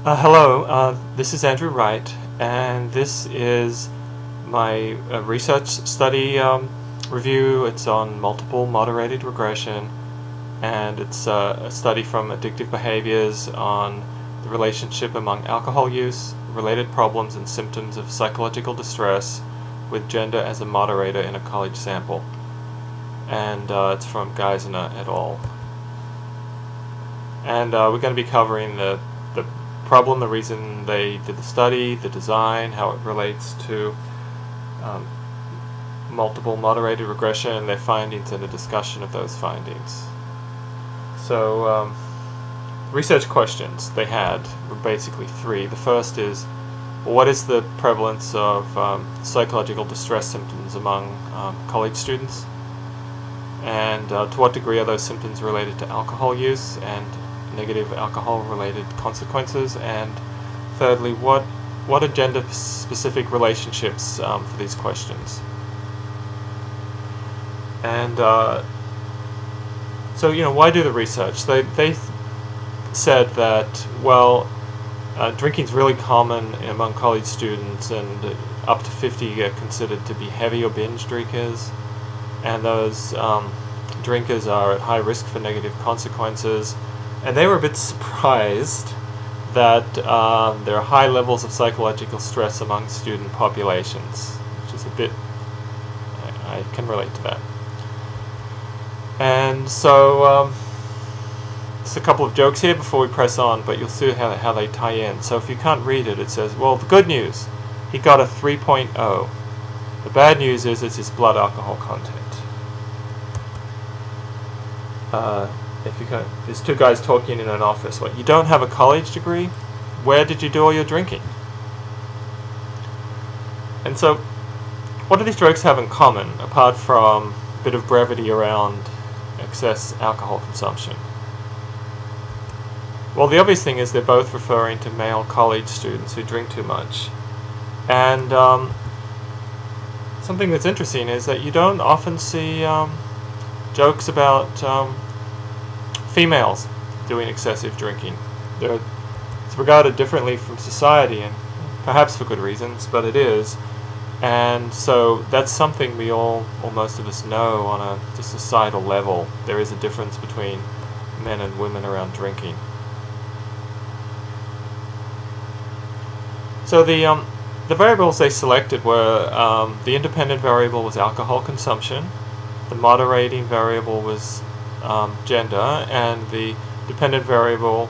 Hello, this is Andrew Wright, and this is my research study review. It's on multiple moderated regression, and it's a study from addictive behaviors on the relationship among alcohol use, related problems, and symptoms of psychological distress with gender as a moderator in a college sample. And it's from Geisner et al. And we're going to be covering the problem, the reason they did the study, the design, how it relates to multiple moderated regression, their findings, and a discussion of those findings. So research questions they had were basically three. The first is, what is the prevalence of psychological distress symptoms among college students? And to what degree are those symptoms related to alcohol use and negative alcohol-related consequences? And thirdly, what are gender-specific relationships for these questions? And so, why do the research? They said that, well, drinking's really common among college students, and up to 50 are considered to be heavy or binge drinkers, and those drinkers are at high risk for negative consequences. And they were a bit surprised that there are high levels of psychological stress among student populations, which is a bit, I can relate to that. And so, just a couple of jokes here before we press on, but you'll see how they tie in. So if you can't read it, it says, well, the good news, he got a 3.0. The bad news is it's his blood alcohol content. If you can, there's two guys talking in an office. What, you don't have a college degree? Where did you do all your drinking? And so, what do these jokes have in common, apart from a bit of brevity around excess alcohol consumption? Well, the obvious thing is they're both referring to male college students who drink too much. And something that's interesting is that you don't often see jokes about females doing excessive drinking. It's regarded differently from society, and perhaps for good reasons, but it is. And so that's something we all, or most of us, know on a just societal level. There is a difference between men and women around drinking. So the variables they selected were, the independent variable was alcohol consumption, the moderating variable was gender, and the dependent variable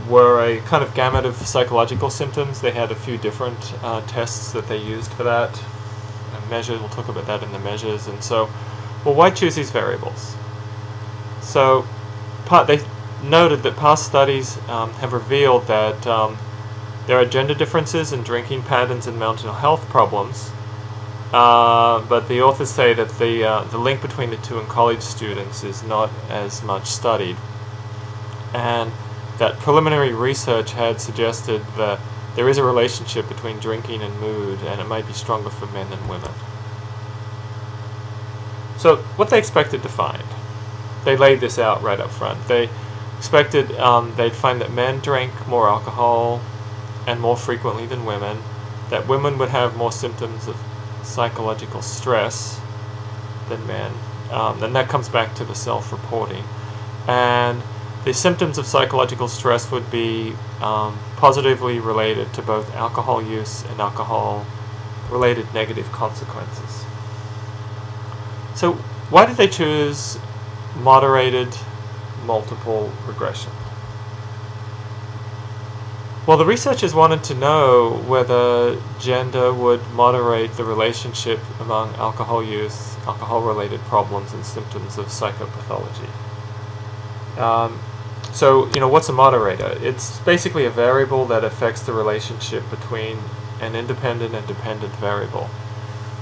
were a kind of gamut of psychological symptoms. They had a few different tests that they used for that. Measures, we'll talk about that in the measures. And so, well, why choose these variables? So, they noted that past studies have revealed that there are gender differences in drinking patterns and mental health problems. But the authors say that the link between the two in college students is not as much studied, and that preliminary research had suggested that there is a relationship between drinking and mood, and it might be stronger for men than women. So what they expected to find, they laid this out right up front. They expected they'd find that men drank more alcohol and more frequently than women, that women would have more symptoms of psychological stress than men. Then that comes back to the self-reporting. And the symptoms of psychological stress would be positively related to both alcohol use and alcohol-related negative consequences. So why did they choose moderated multiple regression? Well, the researchers wanted to know whether gender would moderate the relationship among alcohol use, alcohol-related problems, and symptoms of psychopathology. So, what's a moderator? It's basically a variable that affects the relationship between an independent and dependent variable.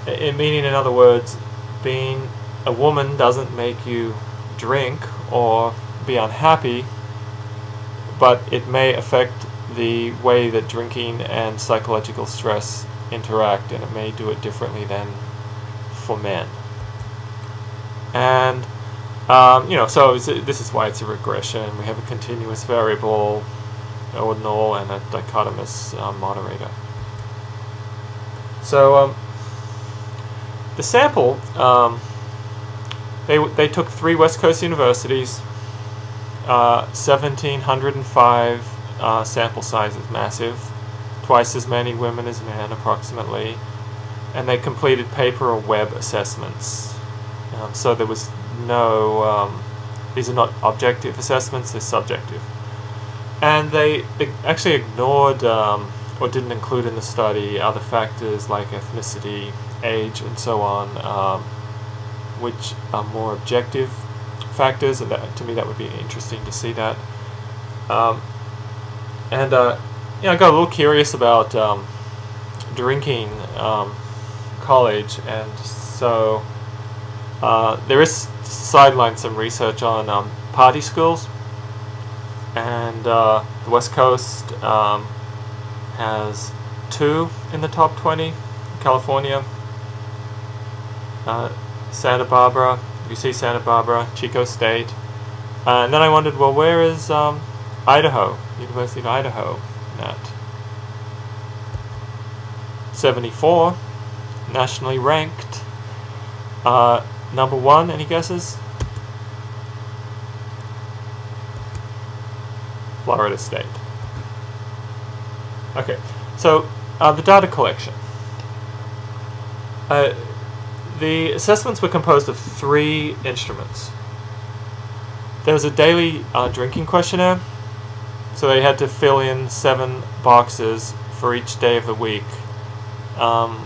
Meaning, in other words, being a woman doesn't make you drink or be unhappy, but it may affect the way that drinking and psychological stress interact, and it may do it differently than for men. And so this is why it's a regression. We have a continuous variable, ordinal and a dichotomous moderator. So the sample, they took 3 West Coast universities, 1,705 sample size is massive, twice as many women as men approximately, and they completed paper or web assessments. So there was no, these are not objective assessments, they're subjective. And they actually ignored or didn't include in the study other factors like ethnicity, age, and so on, which are more objective factors, and that, to me, that would be interesting to see that. I got a little curious about drinking college, and so there is sidelined some research on party schools, and the West Coast has 2 in the top 20, California, Santa Barbara, UC Santa Barbara, Chico State, and then I wondered, well, where is Idaho, University of Idaho, at 74, nationally ranked. Number 1, any guesses? Florida State. Okay, so the data collection. The assessments were composed of 3 instruments. There was a daily drinking questionnaire, so they had to fill in 7 boxes for each day of the week,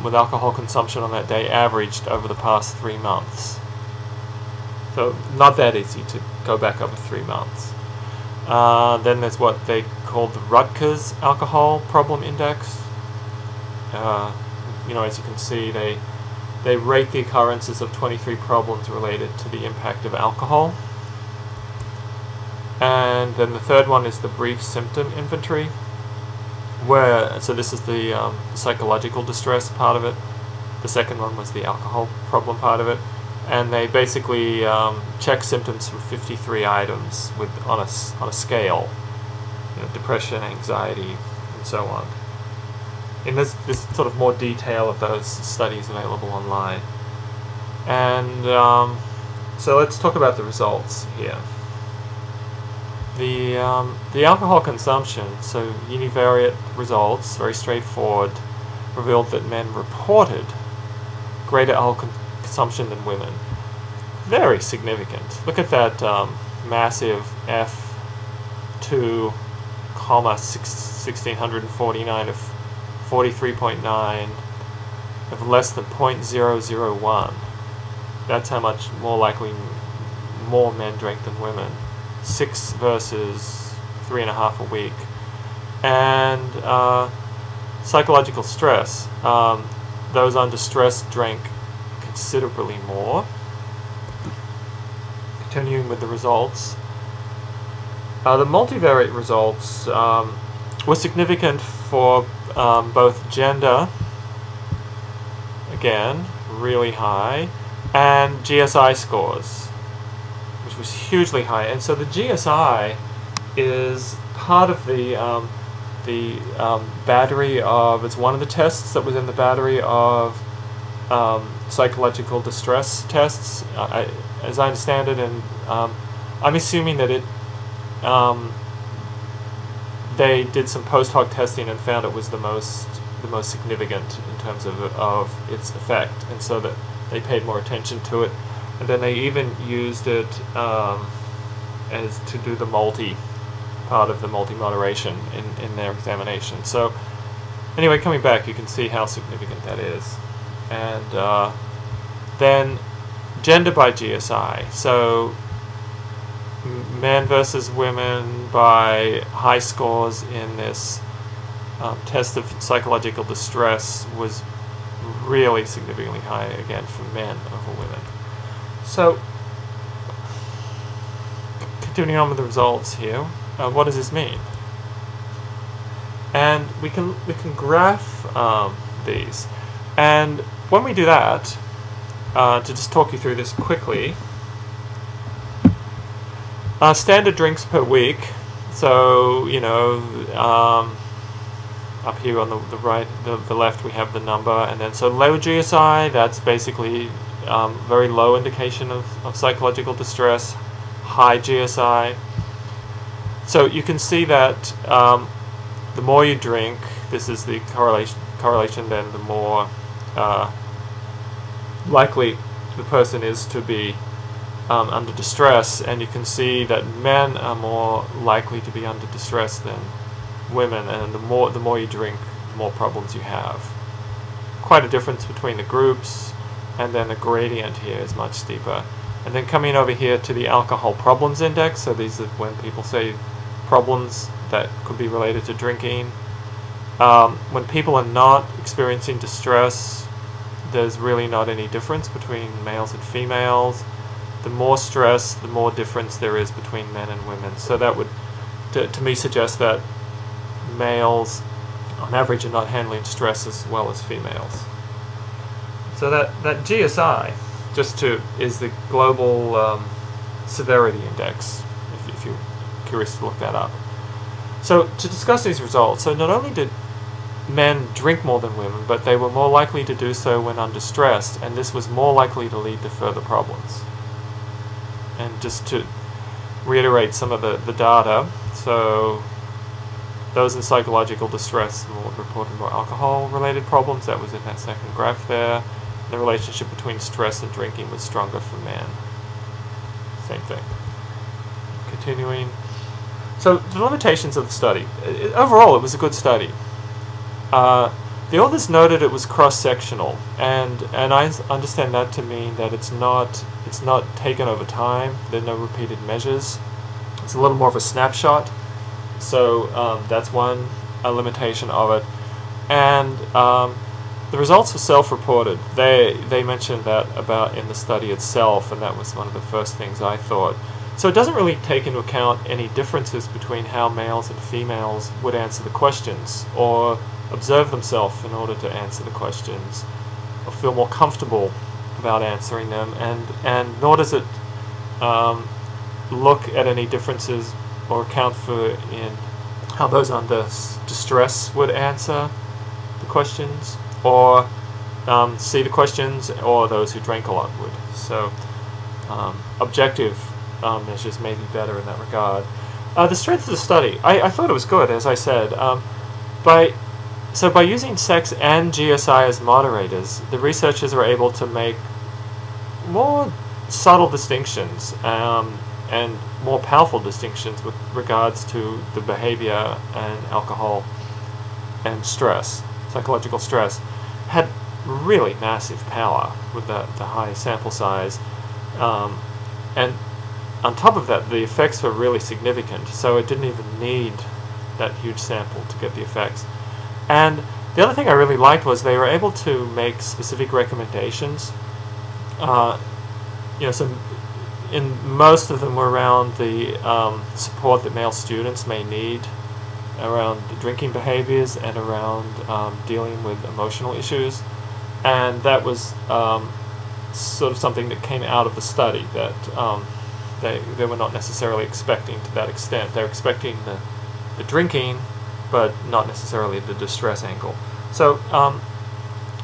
with alcohol consumption on that day averaged over the past 3 months. So not that easy to go back over 3 months. Then there's what they called the Rutgers Alcohol Problem Index. As you can see, they rate the occurrences of 23 problems related to the impact of alcohol. And then the third one is the brief symptom inventory, so this is the psychological distress part of it. The second one was the alcohol problem part of it. And they basically check symptoms from 53 items on a scale, depression, anxiety, and so on. And there's sort of more detail of those studies available online. And so let's talk about the results here. The alcohol consumption, so univariate results, very straightforward, revealed that men reported greater alcohol consumption than women. Very significant. Look at that massive F2, 1649 of 43.9 of less than 0.001. That's how much more likely more men drank than women. 6 versus 3.5 a week. And psychological stress. Those under stress drank considerably more. Continuing with the results. The multivariate results were significant for both gender, again, really high, and GSI scores, which was hugely high. And so the GSI is part of the battery of, it's one of the tests that was in the battery of psychological distress tests, as I understand it, and I'm assuming that they did some post hoc testing and found it was the most significant in terms of its effect, and so that they paid more attention to it, and then they even used it as to do the part of the multi-moderation in their examination. So anyway, coming back, you can see how significant that is. And then gender by GSI, so men versus women by high scores in this test of psychological distress was really significantly high, again, for men over women. So continuing on with the results here, what does this mean? And we can graph these, and when we do that, to just talk you through this quickly, standard drinks per week So, you know, up here on the right, the left, we have the number, and then so low GSI, that's basically very low indication of psychological distress. High GSI. So you can see that the more you drink, this is the correlation, then the more likely the person is to be under distress, and you can see that men are more likely to be under distress than women, and the more you drink, the more problems you have. Quite a difference between the groups, and then the gradient here is much steeper. And then coming over here to the alcohol problems index, so these are when people say problems that could be related to drinking. When people are not experiencing distress, there's really not any difference between males and females. The more stress, the more difference there is between men and women. So that would, to me, suggest that males, on average, are not handling stress as well as females. So that GSI, is the global severity index, if you're curious to look that up. So to discuss these results, so not only did men drink more than women, but they were more likely to do so when under stress, and this was more likely to lead to further problems. And just to reiterate some of the data, so those in psychological distress reported more alcohol-related problems. That was in that second graph there. The relationship between stress and drinking was stronger for men. Same thing. Continuing. So the limitations of the study. Overall, it was a good study. The authors noted it was cross-sectional, and I understand that to mean that it's not taken over time. There are no repeated measures. It's a little more of a snapshot. So that's one limitation of it. And the results were self-reported. They mentioned that about in the study itself, and that was one of the first things I thought. So it doesn't really take into account any differences between how males and females would answer the questions, or observe themselves in order to answer the questions, or feel more comfortable about answering them, and nor does it look at any differences or account for in how those under distress would answer the questions, or see the questions, or those who drank a lot would. So objective measures may be better in that regard. The strength of the study, I thought it was good, as I said. By using sex and GSI as moderators, the researchers were able to make more subtle distinctions and more powerful distinctions with regards to the behavior and alcohol and stress. Psychological stress had really massive power with the high sample size, and on top of that, the effects were really significant, so it didn't even need that huge sample to get the effects. And the other thing I really liked was they were able to make specific recommendations. So in most of them were around the support that male students may need around drinking behaviors and around dealing with emotional issues. And that was sort of something that came out of the study, that they were not necessarily expecting to that extent. They were expecting the drinking, but not necessarily the distress angle. So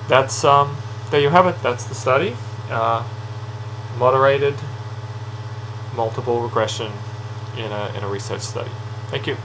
that's there you have it. That's the study. Moderated multiple regression in a research study. Thank you.